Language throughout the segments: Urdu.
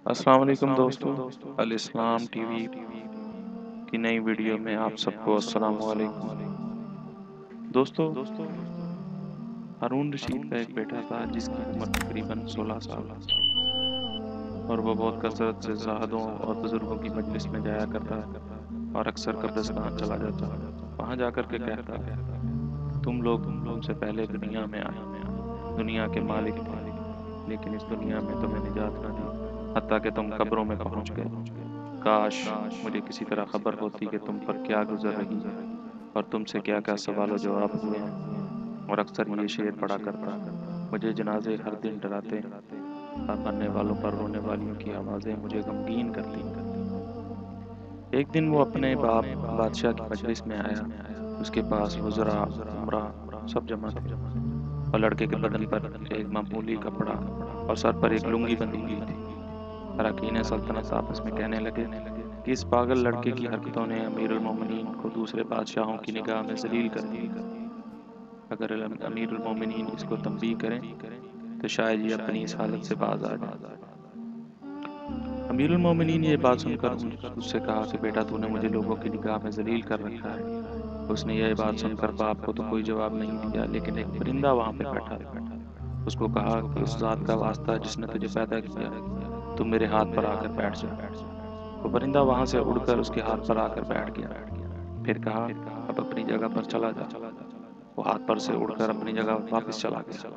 السلام علیکم دوستو، الاسلام ٹی وی کی نئی ویڈیو میں آپ سب کو السلام علیکم۔ دوستو، ہارون رشید کا ایک بیٹا تھا جس کی عمر تقریباً 16 سال تھی اور وہ بہت کثرت سے زاہدوں اور بزرگوں کی مجلس میں جایا کرتا اور اکثر قبرستان چلا جاتا۔ وہاں جا کر کے کہتا، تم لوگ ہم سے پہلے دنیا میں آئے، دنیا کے مالک تھے، لیکن اس دنیا میں تمہیں نجات نہ دی، حتیٰ کہ تم قبروں میں پہنچ گئے۔ کاش مجھے کسی طرح خبر ہوتی کہ تم پر کیا گزر رہی ہے اور تم سے کیا کیا سوال و جواب ہوئے ہیں۔ اور اکثر یہ شعر پڑھا کرتا، مجھے جنازے ہر دن ڈراتے ہیں اور مرنے والوں پر رونے والیوں کی آوازیں مجھے غمگین کرتی ہیں۔ ایک دن وہ اپنے باپ بادشاہ کی مجلس میں آیا۔ اس کے پاس وزراء، امراء سب جمع تھے اور لڑکے کے بدن پر ایک معمولی کپڑا اور سر پر ایک لنگی بندھی ہوئی تھی۔ اراکین سلطنت آپس میں کہنے لگے کہ اس پاگل لڑکے کی حرکتوں نے امیر المومنین کو دوسرے بادشاہوں کی نگاہ میں ذلیل کر دیا۔ اگر امیر المومنین اس کو تنبیہ کریں تو شاید یہ اپنی اس حالت سے باز آ جائے۔ امیر المومنین یہ بات سن کر اس سے کہا کہ بیٹا تو نے مجھے لوگوں کی نگاہ میں ذلیل کر رکھا ہے۔ اس نے یہ بات سن کر باپ کو تو کوئی جواب نہیں دیا، لیکن ایک پرندہ وہاں پہ بیٹھا تھا۔ اس کو کہا کہ اس ذات کا واسطہ جس نے تجھے پیدا کیا، تم میرے ہاتھ پر آ کر بیٹھ جا۔ وہ پرندہ وہاں سے اڑ کر اس کے ہاتھ پر آ کر بیٹھ گیا، پھر کہا اب اپنی جگہ پر چلا جا۔ وہ ہاتھ پر سے اڑ کر اپنی جگہ واپس چلا گیا۔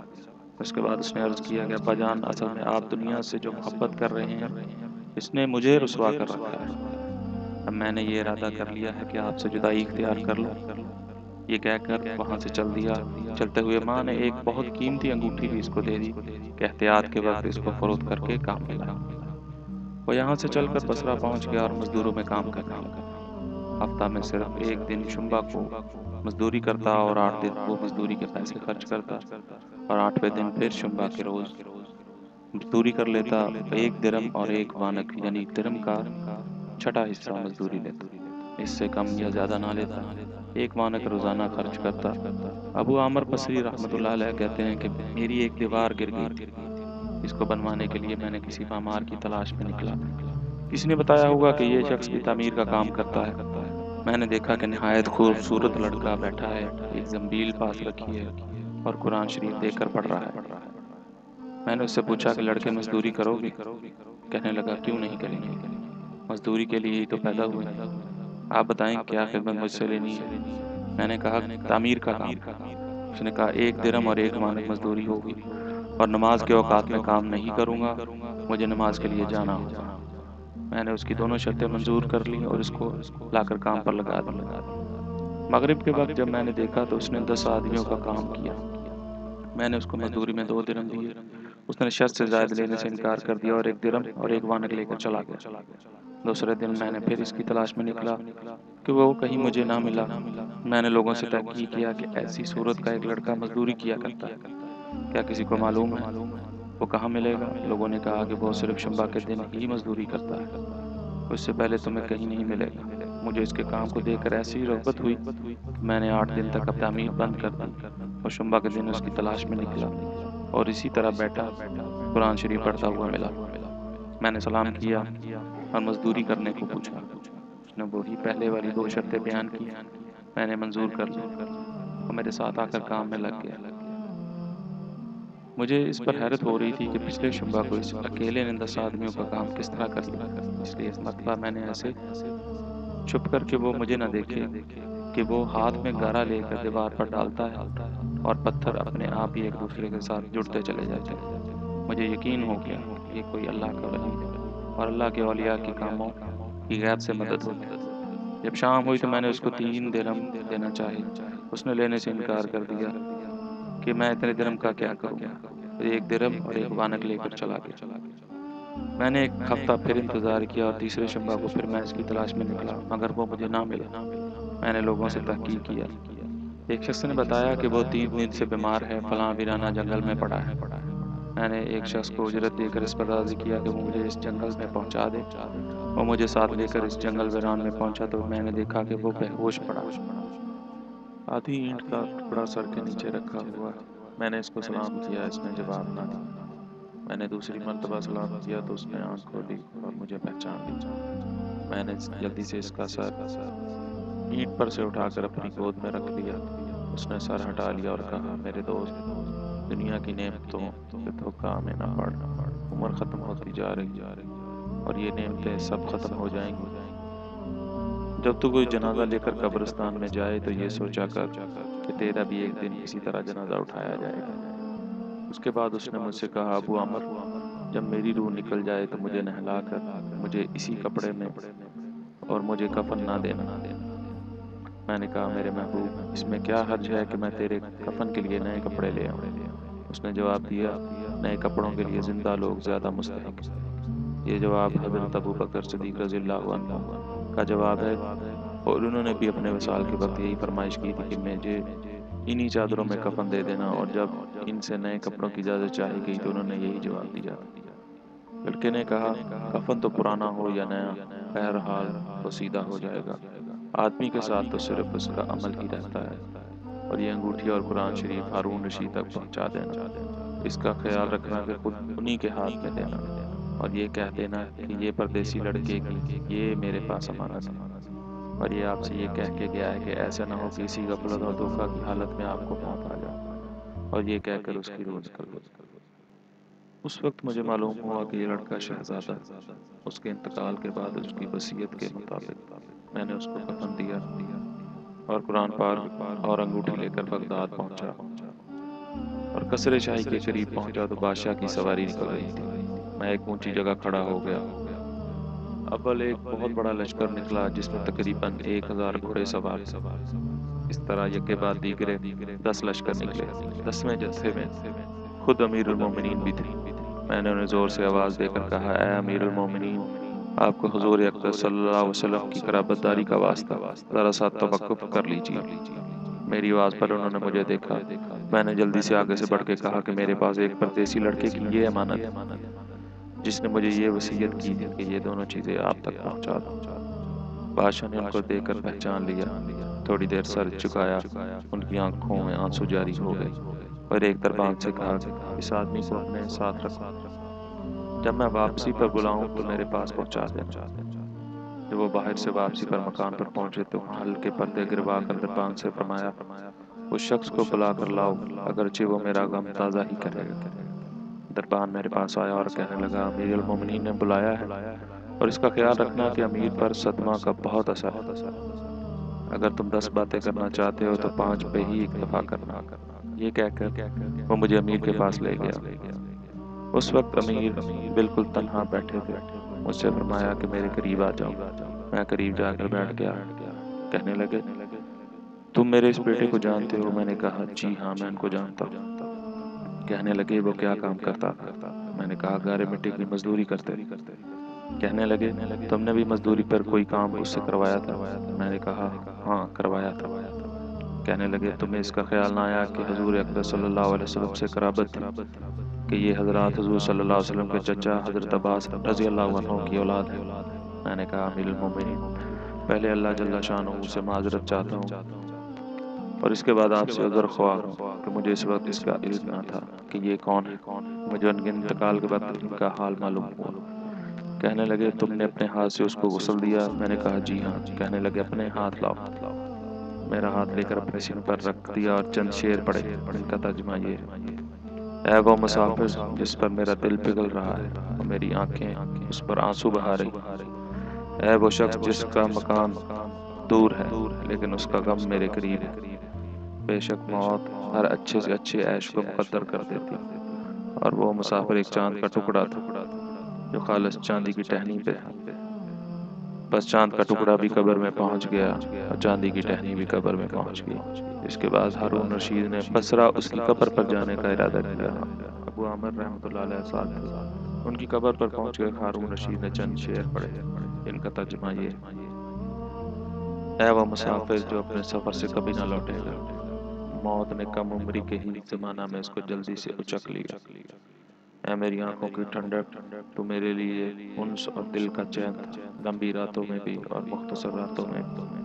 اس کے بعد اس نے عرض کیا کہ ابا جان، اصل میں آپ دنیا سے جو محبت کر رہے ہیں اس نے مجھے رسوا کر رکھا ہے۔ اب میں نے یہ ارادہ کر لیا ہے کہ آپ سے جدائی اختیار کر لوں۔ یہ کہہ کر وہاں سے چل دیا۔ چلتے ہوئے ماں نے ایک بہت قیمتی انگوٹھی بھی اس کو دے دی کہ احتیاط کے وقت اس کو فروخت کر کے کام میں لاؤ۔ وہ یہاں سے چل کر بصرہ پہنچ گیا اور مزدوروں میں کام کرنے لگا۔ ہفتہ میں صرف ایک دن شنبہ کو مزدوری کرتا اور 8 دن وہ مزدوری کے پیسے خرچ کرتا اور 8ویں دن پھر شنبہ کے روز مزدوری کر لیتا۔ ایک درم اور ایک وانک یعنی درم کا چھٹا حصہ مزدوری لیتا، اس سے کم یا زیادہ نہ لیتا۔ ایک وانک روزانہ خرچ کرتا۔ ابو عامر بصری رحمۃ اللہ علیہ کہتے ہیں کہ میری ایک دیوار گر گئی تھی، اس کو بنوانے کے لیے میں نے کسی معمار کی تلاش میں نکلا۔ کسی نے بتایا ہوگا کہ یہ شخص بھی تعمیر کا کام کرتا ہے۔ میں نے دیکھا کہ نہایت خوبصورت لڑکا بیٹھا ہے، ایک زنبیل پاس رکھی ہے اور قرآن شریف دیکھ کر پڑھ رہا ہے۔ میں نے اس سے پوچھا کہ لڑکے مزدوری کرو گے؟ کہنے لگا کیوں نہیں کریں گے، مزدوری کے لیے ہی تو پیدا ہوئے ہیں۔ آپ بتائیں کیا خدمت مجھ سے لینی ہے؟ میں نے کہا تعمیر کا کام۔ اس نے کہا ایک درم اور ایک وانک مزدوری ہوگی، اور نماز کے اوقات میں کام نہیں کروں گا، مجھے نماز کے لیے جانا ہوگا۔ میں نے اس کی دونوں شرطیں منظور کر لیں اور اس کو لا کر کام پر لگا دیا۔ مغرب کے وقت جب میں نے دیکھا تو اس نے 10 آدمیوں کا کام کیا۔ میں نے اس کو مزدوری میں 2 درم دیے۔ اس نے شرط سے زائد لینے سے انکار کر دیا اور ایک درم اور ایک وانک لے کر چلا گیا۔ دوسرے دن میں نے پھر اس کی تلاش میں نکلا کہ وہ کہیں مجھے نہ ملا۔ میں نے لوگوں سے تحقیق کیا کہ ایسی صورت کا ایک لڑکا مزدوری کیا کرتا ہے، کیا کسی کو معلوم ہے؟ وہ کہاں ملے گا؟ لوگوں نے کہا کہ وہ صرف شنبہ کے دن ہی مزدوری کرتا ہے، اس سے پہلے تمہیں کہیں نہیں ملے گا۔ مجھے اس کے کام کو دیکھ کر ایسی رغبت ہوئی کہ میں نے 8 دن تک اب تعمیر بند کر دی اور شنبہ کے دن اس کی تلاش میں نکلا اور اسی طرح بیٹھا قرآن شریف پڑھتا ہوا ملا۔ میں نے سلام کیا اور مزدوری کرنے کو پوچھا۔ اس نے وہی پہلے والی 2 شرطیں بیان کی، میں نے منظور کر لی اور میرے ساتھ آ کر کام میں لگ گیا۔ مجھے اس پر حیرت ہو رہی تھی کہ پچھلے شنبہ کو اس اکیلے نے 10 آدمیوں کا کام کس طرح کر لیا، اس لیے اس مرتبہ میں نے ایسے چھپ کر کے وہ مجھے نہ دیکھے کہ وہ ہاتھ میں گارا لے کر دیوار پر ڈالتا ہے اور پتھر اپنے آپ ہی ایک دوسرے کے ساتھ جڑتے چلے جاتے ہیں۔ مجھے یقین ہو گیا کہ یہ کوئی اللہ کا ولی ہے اور اللہ کے اولیاء کے کاموں کی غیب سے مدد ہوتی ہے۔ جب شام ہوئی تو میں نے اس کو 3 درم دینا چاہے، اس نے لینے سے انکار کر دیا کہ میں اتنے درم کا کیا کروں گا۔ ایک درم اور ایک وانک لے کر چلا گیا۔ میں نے ایک ہفتہ پھر انتظار کیا اور تیسرے شنبہ کو پھر میں اس کی تلاش میں نکلا، مگر وہ مجھے نہ ملا۔ میں نے لوگوں سے تحقیق کیا۔ ایک شخص نے بتایا کہ وہ 3 دن سے بیمار ہے، فلاں ویرانہ جنگل میں پڑا ہے۔ میں نے ایک شخص کو اجرت دے کر اس پر راضی کیا کہ وہ مجھے اس جنگل میں پہنچا دے۔ وہ مجھے ساتھ لے کر اس جنگل ویران میں پہنچا تو میں نے دیکھا کہ وہ بے ہوش پڑا، آدھی اینٹ کا ٹکڑا سر کے نیچے رکھا ہوا۔ میں نے اس کو سلام کیا، اس نے جواب نہ دیا۔ میں نے دوسری مرتبہ سلام کیا تو اس نے آنکھ کھولی اور مجھے پہچان لی۔ میں نے جلدی سے اس کا سر اینٹ پر سے اٹھا کر اپنی گود میں رکھ لیا۔ اس نے سر ہٹا لیا اور کہا، میرے دوست، دنیا کی نعمتوں سے دھوکہ میں نہ پڑ۔ عمر ختم ہوتی جا رہی ہے اور یہ نعمتیں سب ختم ہو جائیں گی۔ جب تو کوئی جنازہ لے کر قبرستان میں جائے تو یہ سوچا کر کہ تیرا بھی ایک دن اسی طرح جنازہ اٹھایا جائے گا۔ اس کے بعد اس نے مجھ سے کہا، ابو عمر، جب میری روح نکل جائے تو مجھے نہلا کر مجھے اسی کپڑے میں اور مجھے کفن نہ دینا۔ میں نے کہا، میرے محبوب، اس میں کیا حرج ہے کہ میں تیرے کفن کے لیے نئے کپڑے لے آؤں؟ اس نے جواب دیا، نئے کپڑوں کے لیے زندہ لوگ زیادہ مستحق ہیں۔ یہ جواب حضرت ابو بکر صدیق رضی اللہ عنہ کا جواب ہے، اور انہوں نے بھی اپنے وصال کے وقت یہی فرمائش کی تھی کہ مجھے انہی چادروں میں کفن دے دینا، اور جب ان سے نئے کپڑوں کی اجازت چاہی گئی تو انہوں نے یہی جواب دیا تھا۔ لڑکے نے کہا، کفن تو پرانا ہو یا نیا، بہرحال وہ سیدھا ہو جائے گا۔ آدمی کے ساتھ تو صرف اس کا عمل ہی رہتا ہے، اور یہ انگوٹھی اور قرآن شریف ہارون رشید تک پہنچا دینا۔ اس کا خیال رکھنا کہ خود انہی کے ہاتھ میں دینا، اور یہ کہہ دینا کہ یہ پردیسی لڑکے کی یہ میرے پاس امانت ہے، اور یہ آپ سے یہ کہہ کے گیا ہے کہ ایسا نہ ہو کہ اسی غفلت اور دھوکہ کی حالت میں آپ کو موت آ جائے، اور یہ کہہ کر اس کی روح نکل گئی۔ اس وقت مجھے معلوم ہوا کہ یہ لڑکا شہزادہ ہے۔ اس کے انتقال کے بعد اس کی وصیت کے مطابق میں نے اس کو کفن دیا اور قرآن پاک اور انگوٹھی لے کر بغداد پہنچا، اور قصر شاہی کے قریب پہنچا تو بادشاہ کی سواری نکل رہی تھی۔ میں ایک اونچی جگہ کھڑا ہو گیا۔ اول ایک بہت بڑا لشکر نکلا جس میں تقریباً 1000 گھوڑے سوار تھے۔ اس طرح یکے بعد دیگرے 10 لشکر نکلے۔ 10ویں جتھے میں خود امیر المومنین بھی تھے۔ میں نے انہیں زور سے آواز دے کر کہا، اے امیر المومنین، آپ کو حضور اقدس صلی اللہ علیہ وسلم کی قرابت داری کا واسطہ، ذرا سا توقف کر لیجیے۔ میری آواز پر انہوں نے مجھے دیکھا۔ میں نے جلدی سے آگے سے بڑھ کے کہا کہ میرے پاس ایک پردیسی لڑکے کی یہ امانت ہے جس نے مجھے یہ وصیت کی تھی کہ یہ دونوں چیزیں آپ تک پہنچا دوں۔ بادشاہ نے ان کو دیکھ کر پہچان لیا۔ تھوڑی دیر سر جھکایا، ان کی آنکھوں میں آنسو جاری ہو گئے، اور ایک دربان سے کہا، اس آدمی کو اپنے ساتھ رکھو، جب میں واپسی پر بلاؤں تو میرے پاس پہنچا دینا۔ جب وہ باہر سے واپسی پر مکان پر پہنچے تو ہلکے پردے گروا کر دربان سے فرمایا، اس شخص کو بلا کر لاؤ، اگرچہ وہ میرا غم تازہ ہی کرے گا۔ دربان میرے پاس آیا اور کہنے لگا، امیر المومنین نے بلایا ہے، اور اس کا خیال رکھنا کہ امیر پر صدمہ کا بہت اثر ہے۔ اگر تم 10 باتیں کرنا چاہتے ہو تو 5 پہ ہی اکتفا کرنا۔ یہ کہہ کر وہ مجھے امیر کے پاس لے گیا۔ اس وقت امیر بالکل تنہا بیٹھے تھے۔ مجھ سے فرمایا کہ میرے قریب آ جاؤ۔ میں قریب جا کر بیٹھ گیا۔ کہنے لگے، تم میرے اس بیٹے کو جانتے ہو؟ میں نے کہا، جی ہاں، میں ان کو جانتا ہوں۔ کہنے لگے، وہ کیا کام کرتا تھا؟ میں نے کہا، گارے مٹی کی مزدوری کرتے۔ کہنے لگے، تم نے بھی مزدوری پر کوئی کام اس سے کروایا تھا؟ میں نے کہا، ہاں، کروایا تھا۔ کہنے لگے، تمہیں اس کا خیال نہ آیا کہ حضور اقدس صلی اللہ علیہ وسلم سے قرابت تھی، کہ یہ حضرات حضور صلی اللہ علیہ وسلم کے چچا حضرت عباس رضی اللہ عنہ کی اولاد ہے؟ میں نے کہا، امیر المومنین، پہلے اللہ جل شانہ سے معذرت چاہتا ہوں، اور اس کے بعد آپ سے عذر خواہ ہوں کہ مجھے اس وقت اس کا علم نہ تھا کہ یہ کون ہے۔ مجھے ان کے انتقال کے وقت ان کا حال معلوم ہوا۔ کہنے لگے، تم نے اپنے ہاتھ سے اس کو غسل دیا؟ میں نے کہا، جی ہاں۔ کہنے لگے، اپنے ہاتھ لاؤ۔ میرا ہاتھ لے کر اپنے سینے پر رکھ دیا اور چند شعر پڑھے، جن کا ترجمہ یہ ہے، اے وہ مسافر جس پر میرا دل پگھل رہا ہے اور میری آنکھیں اس پر آنسو بہا رہی، اے وہ شخص جس کا مکان دور ہے لیکن اس کا غم میرے قریب ہے، بے شک موت ہر اچھے سے اچھے عیش کو مقدر کر دیتی، اور وہ مسافر ایک چاند کا ٹکڑا تھا جو خالص چاندی کی ٹہنی پہ تھا۔ بس چاند کا ٹکڑا بھی قبر میں پہنچ گیا اور چاندی کی ٹہنی بھی قبر میں پہنچ گئی۔ اس کے بعد ہارون رشید نے بصرہ اس کی قبر پر جانے کا ارادہ کیا۔ ابو عامر رحمۃ اللہ علیہ ساتھ تھے۔ ان کی قبر پر پہنچ گئے ہارون رشید نے چند شعر پڑھے، ان کا ترجمہ یہ ہے، اے وہ مسافر جو اپنے سفر سے کبھی نہ لوٹے گا، موت نے کم عمری کے ہی زمانہ میں اس کو جلدی سے اچک لیا۔ اے میری آنکھوں کی ٹھنڈک، تو میرے لیے انس اور دل کا چین تھا، لمبی راتوں میں بھی اور مختصر راتوں میں بھی۔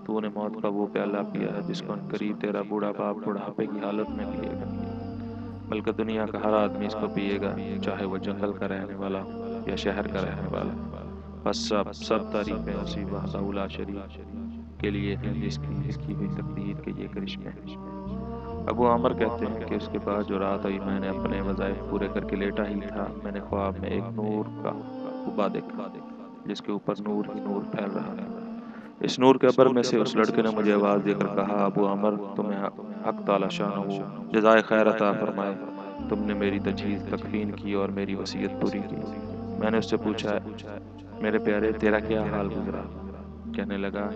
تو نے موت کا وہ پیالہ پیا ہے جس کو ان قریب تیرا بوڑھا باپ بڑھاپے کی حالت میں پیے گا۔ بلکہ دنیا کا ہر آدمی اس کو پیے گا، چاہے وہ جنگل کا رہنے والا ہو یا شہر کا رہنے والا۔ بس سب تعریفیں اسی وحدہ لا شریک کے لیے ہیں جس کی لکھی ہوئی تقدیر کے یہ کرشمے ہیں۔ ابو عامر کہتے ہیں کہ اس کے بعد جو رات آئی میں نے اپنے وظائف پورے کر کے لیٹا ہی تھا، میں نے خواب میں ایک نور کا قبا دیکھا جس کے اوپر نور ہی نور پھیل رہا تھا۔ اس نور کے ابر میں سے اس لڑکے نے مجھے آواز دے کر کہا، ابو عامر، تمہیں حق تعالی شانہ جزائے خیر عطا فرمائے، تم نے میری تجہیز تکفین کی اور میری وصیت پوری کی۔ میں نے اس سے پوچھا، میرے پیارے تیرا کیا حال گزرا؟ کہنے لگا،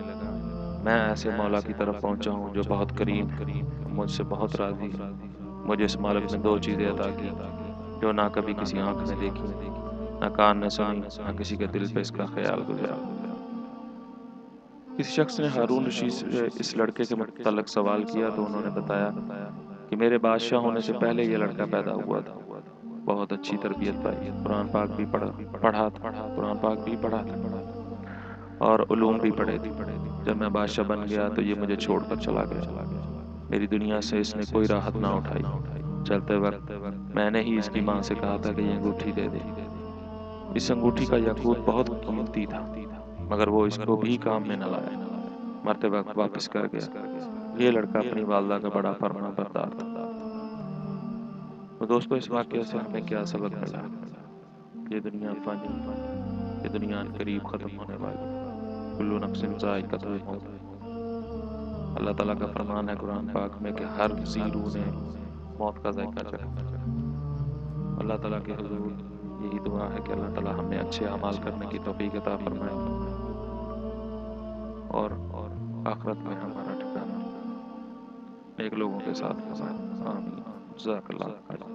میں ایسے مولا کی طرف پہنچا ہوں جو بہت کریم ہے، مجھ سے بہت راضی ہے۔ مجھے اس مالک نے دو چیزیں عطا کی جو نہ کبھی کسی آنکھ نے دیکھی، نہ کان نے سنی، نہ کسی کے دل پہ اس کا خیال گزرا۔ کسی شخص نے ہارون رشید سے اس لڑکے کے متعلق سوال کیا تو انہوں نے بتایا کہ میرے بادشاہ ہونے سے پہلے یہ لڑکا پیدا ہوا تھا، بہت اچھی تربیت پائی، قرآن پاک بھی پڑھا تھا، قرآن پاک بھی پڑھا تھا اور علوم بھی پڑھے تھے۔ جب میں بادشاہ بن گیا تو یہ مجھے چھوڑ کر چلا گیا، میری دنیا سے اس نے کوئی راحت نہ اٹھائی۔ چلتے وقت میں نے ہی اس کی ماں سے کہا تھا کہ یہ انگوٹھی دے دے۔ اس انگوٹھی کا یاقوت بہت قیمتی تھا مگر وہ اس کو بھی کام میں نہ لایا، مرتے وقت واپس کر گیا۔ یہ لڑکا اپنی والدہ کا بڑا فرما بردار تھا۔ تو دوستو، اس واقعے سے ہمیں کیا سبق ملا؟ یہ دنیا فانی، یہ دنیا قریب ختم ہونے والی، کل نفس ذائقۃ الموت۔ اللہ تعالیٰ کا فرمان ہے قرآن پاک میں کہ ہر ذی روح نے موت کا ذائقہ چکھا۔ اللہ تعالیٰ کے حضور یہی دعا ہے کہ اللہ تعالیٰ ہمیں اچھے اعمال کرنے کی توفیق عطا فرمائے اور آخرت میں ہمارا ٹھکانہ نیک لوگوں کے ساتھ فرمائے۔ آمین۔ جزاک اللہ خیر۔